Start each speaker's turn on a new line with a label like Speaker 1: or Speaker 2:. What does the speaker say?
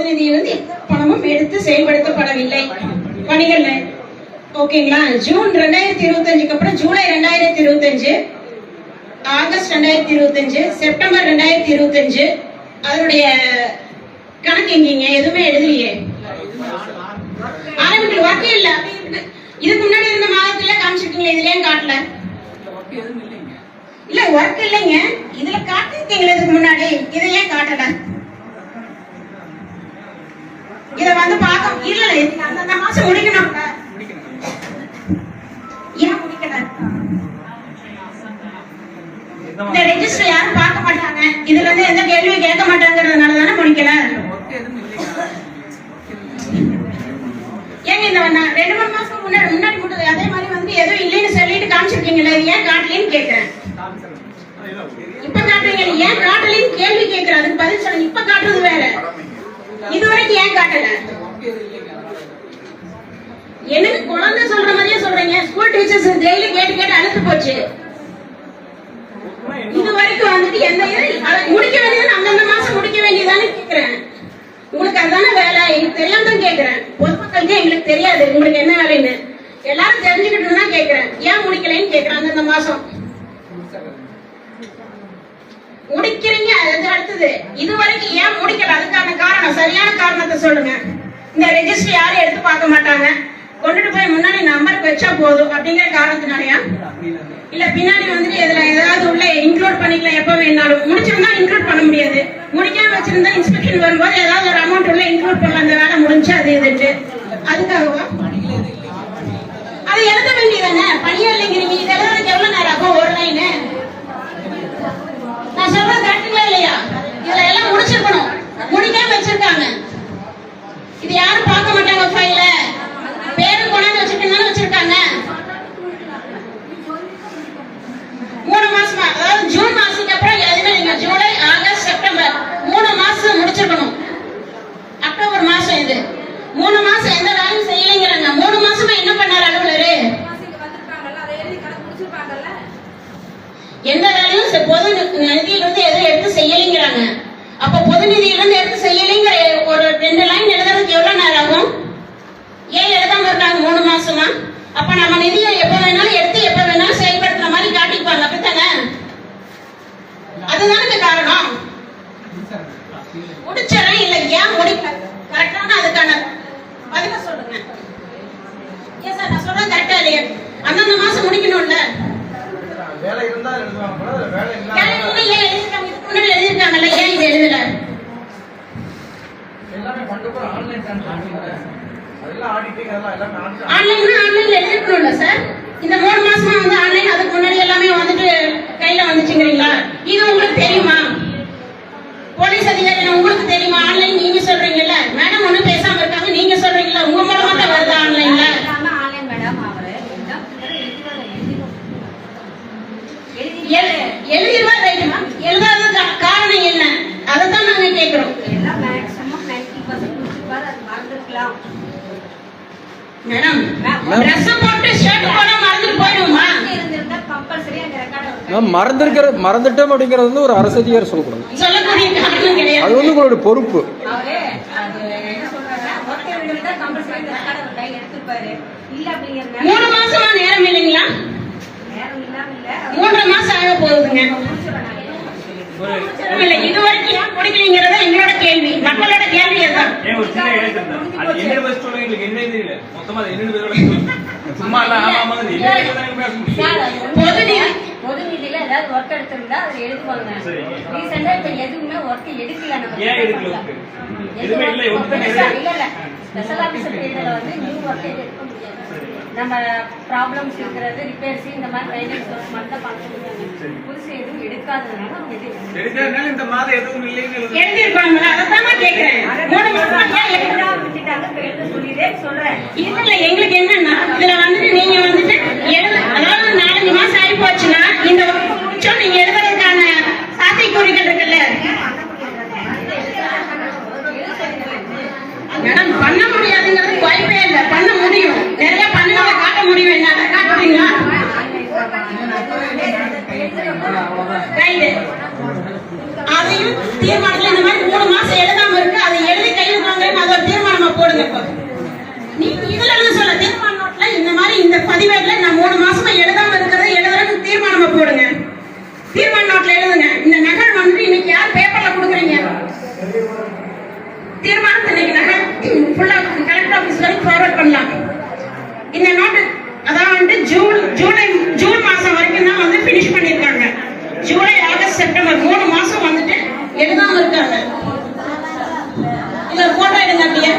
Speaker 1: பொது நிதியிலிருந்து பணமும் எடுத்து செயல்படுத்தப்படவில்லை பணிகள். ஓகேங்களா? ஜூன் 2025 அப்புறம் ஜூலை 2025, ஆகஸ்ட் 2025, செப்டம்பர் 2025 அதனுடைய கணக்கு எங்கீங்க? எதுவுமே எழுதலையே. ஆரம்பிக்கல, ஒர்க்கே இல்ல. இதுக்கு முன்னாடி இருந்த மாதத்துல காமிச்சிருக்கீங்களா? இதுல ஏன் காட்டல? இல்ல ஒர்க் இல்லைங்க, இதுல காட்டிருக்கீங்களா இதுக்கு முன்னாடி? இதை ஏன் காட்டல? இத வந்து பார்க்க இல்ல, அந்த மாசம் முடிக்கணும். ஏன் முடிக்கல? இந்த ரெஜிஸ்டர் யாரும் பார்க்க மாட்டாங்க, இதுல இருந்து எந்த கேள்வியும் கேட்க மாட்டாங்கிறதுனால தானே முடிக்கல. ஏங்க இந்த 2-3 மாசம் முன்னாடி முடியாது, அதே மாதிரி வந்து எதுவும் இல்லைன்னு சொல்லிட்டு காமிச்சிருக்கீங்களா? ஏன் காட்டலன்னு கேட்கிறேன். இப்ப காட்டுறீங்க, ஏன் காட்டலன்னு கேள்வி கேட்கிறேன், அதுக்கு பதில் சொல்லுங்க. இப்ப காட்டுறது வேற, இதுவரைக்கும் ஏன் காட்டல? எனக்கு குழந்தை சொல்ற மாதிரியே சொல்றீங்க. ஸ்கூல் டீச்சர்ஸ் டெய்லி கேட்டு அழுத்து போச்சு. இது வரைக்கும் வந்துட்டு எந்த முடிக்க வேண்டியது அந்தந்த மாசம் முடிக்க வேண்டியதானே கேட்கிறேன். உங்களுக்கு அதுதானே வேலை? எனக்கு தெரியாம தான் கேட்கிறேன். பொதுமக்களுக்கு எங்களுக்கு தெரியாது உங்களுக்கு என்ன வேலைன்னு. எல்லாரும் தெரிஞ்சுக்கிட்டு தான் கேட்கிறேன். ஏன் முடிக்கலன்னு கேட்கிறேன். அந்தந்த மாசம் முடிக்கிறீங்க, அது அடுத்தது. இது வரைக்கும் ஏன் முடிக்கல? அதுக்கான காரணம், சரியான காரணத்தை சொல்லுங்க. இந்த ரெஜிஸ்டர் யாரும் எடுத்து பார்க்க மாட்டாங்க, கொண்டுட்டு போய் முன்னாடி நம்பர் வச்சா போதும் அப்படிங்கிற காரணத்தினாலயா? இல்ல பின்னாடி வந்துட்டு இதுல ஏதாவது உள்ள இன்க்ளூட் பண்ணிக்கலாம், எப்ப வேணாலும். முடிச்சிருந்தா இன்க்ளூட் பண்ண முடியாது, முடிக்காம வச்சிருந்தா இன்ஸ்பெக்ஷன் வரும்போது ஏதாவது ஒரு அமௌண்ட் உள்ள இன்க்ளூட் பண்ணலாம். அந்த வேலை முடிஞ்சு அது இதுட்டு அதுக்காகவா? அது எழுத வேண்டியதானே? பணியா இல்லைங்கிறீங்க. இது எழுதுறதுக்கு எவ்வளவு நேரம் ஆகும்? ஒரு லைனு. நான் சொல்றது கரெக்டுங்களா இல்லையா? இதுல எல்லாம் முடிச்சிருக்கணும், முடிக்காம வச்சிருக்காங்க. இது யாரும் பார்க்க மாட்டாங்க. ஃபைல பேரு கொண்டாந்து வச்சிருக்கனால வச்சிருக்காங்க. 3 மாசமா, அதாவது ஜூன் மாசத்துக்கு அப்புறம் எதுவுமே நீங்க ஜூலை, ஆகஸ்ட், செப்டம்பர் 3 மாசம் முடிச்சிருக்கணும். அக்டோபர் மாசம் இது 3 மாசம் எந்த வேலையும் செய்யலைங்கிறாங்க. 3 மாசமா என்ன பண்ணாரு அலுவலரு? எந்த வேலையும் பொது நிதியிலிருந்து எதுவும் எடுத்து செய்யலைங்கிறாங்க. அப்ப பொது நிதியிலிருந்து எடுத்து செய்யலைங்கிற ஒரு 2 லைன் எழுதுறதுக்கு எவ்வளவு நேரம் ஆகும்? ஏன் எழுதாம இருக்காங்க 3 மாசமா? அப்ப நம்ம நிதியை எப்ப வேணாலும் எடுத்து எப்ப வேணாலும் செயல்படுத்துற மாதிரி காட்டிப்பாங்க, அப்படித்தானே? அதுதானே காரணம். முடிச்சறேன் இல்ல, ஏன் முடிக்கல? கரெக்டான அதுக்கான பதில சொல்லுங்க. ஏன் சார் நான் சொல்றது கரெக்டா இல்லையா? அந்தந்த மாசம் முடிக்கணும்ல.
Speaker 2: வேலை இருந்தா எழுதுவாங்க, வேலை இல்ல.
Speaker 1: வேலை இல்ல எழுதிருக்காங்க, இதுக்கு முன்னாடி எழுதிருக்காங்கல்ல, ஏன் இது எழுதல?
Speaker 2: எல்லாமே பண்றப்ப ஆன்லைன் ட்ரான்ஸ்ஃபர், அதெல்லாம் ஆடிட்டிங், அதெல்லாம் எல்லாமே
Speaker 1: ஆன்லைன்ல எழுதிருக்கணும்ல சார். இந்த 3 மாசமா வந்து ஆன்லைன், அதுக்கு முன்னாடி எல்லாமே வந்துட்டு கையில வந்துச்சுங்கிறீங்களா? இது உங்களுக்கு தெரியுமா? போலீஸ் அதிகாரி உங்களுக்கு தெரியுமா? ஆன்லைன் நீங்க சொல்றீங்கல்ல, மேடம் ஒண்ணும் பேசாம இருக்காங்க, நீங்க சொல்றீங்கல்ல, உங்க மூலமா தான் வருது ஆன்லைன்ல. எழுதிருவா ரைட்டுமா? எழுதாத காரணம் என்ன? அதைத்தான் நாங்க கேட்கிறோம். மேடம் ட்ரெஸ் போட்டு ஷர்ட் போட மறந்துட்டு போயிடுமா?
Speaker 3: மறந்துட்டோம் அப்படிங்கிறது வந்து ஒரு அரசு அதிகாரி சொல்லக்கூடாது,
Speaker 1: சொல்லக்கூடிய காரணம் கிடையாது.
Speaker 3: அது வந்து உங்களுடைய பொறுப்பு.
Speaker 1: 3 மாசமா நேரம் இல்லைங்களா? 3 மாசம் ஆக போகுதுங்க. இது வரைக்கும் ஏன் முடிக்கலங்கிறத எங்களோட கேள்வி, மக்களோட கேள்வி. அதுதான்
Speaker 4: பொது நிதியில ஏதாவது ஒர்க் எடுத்திருந்தா அதை எழுதுவாங்க. ரீசெண்டா இப்ப எதுவுமே ஒர்க் எடுக்கல. இல்ல ஸ்பெஷல் ஆபீசர் பீரியட்ல வந்து நியூ ஒர்க் எடுக்க முடியாது. நம்ம ப்ராப்ளம்ஸ் இருக்கிறது, ரிப்பேர்ஸ், இந்த மாதிரி ட்ரைனிங்ஸ் ஒர்க் மட்டும் தான் பண்ண முடியாது. புதுசு எதுவும் எடுக்காததுனால அவங்க
Speaker 2: எடுக்கிறதுனால இந்த மாதம் எதுவும் இல்லைன்னு
Speaker 1: எழுதிருப்பாங்களா? அதான் கேட்கிறேன். 3 மாசமா
Speaker 4: விட்டுட்டாங்க, எழுத சொல்லிதே சொல்றேன்.
Speaker 1: இல்ல எங்களுக்கு என்னன்னா, இதுல வந்துட்டு நீங்க வந்துட்டு அதாவது 4-5 மாசம் ஆகி போச்சுன்னா இந்த முடிச்சோம் நீங்க எழுதுறதுக்கான சாத்தியக்கூறுகள் இருக்குல்ல மேடம். பண்ண முடியாதுங்கிறது வாய்ப்பே இல்லை, பண்ண முடியும். நிறைய பண்ணதை காட்ட முடியும். என்ன அதை காட்டுறீங்களா? அதையும் தீர்மானத்துல இந்த மாதிரி 3 மாசம் எழுதாம இருக்கு, அதை எழுதி கையில் இந்த பதிவேடுல நான் 3 மாசமா எழுதாம இருக்கிறத எழுதுறதுக்கு தீர்மானமா போடுங்க. தீர்மான நோட்ல எழுதுங்க. இந்த நகல் வந்து இன்னைக்கு யார் பேப்பர்ல கொடுக்குறீங்க? தீர்மானத்தை இன்னைக்கு நகல் ஃபுல்லா கலெக்டர் ஆபீஸ் வரைக்கும் ஃபார்வர்ட் பண்ணலாம். இந்த நோட்டு அதான் வந்து ஜூன் மாசம் வரைக்கும் தான் வந்து பினிஷ் பண்ணிருக்காங்க. ஜூலை, ஆகஸ்ட், செப்டம்பர் 3 மாசம் வந்துட்டு எழுதாம இருக்காங்க. இதுல போட்டோ எடுங்க அப்படியே.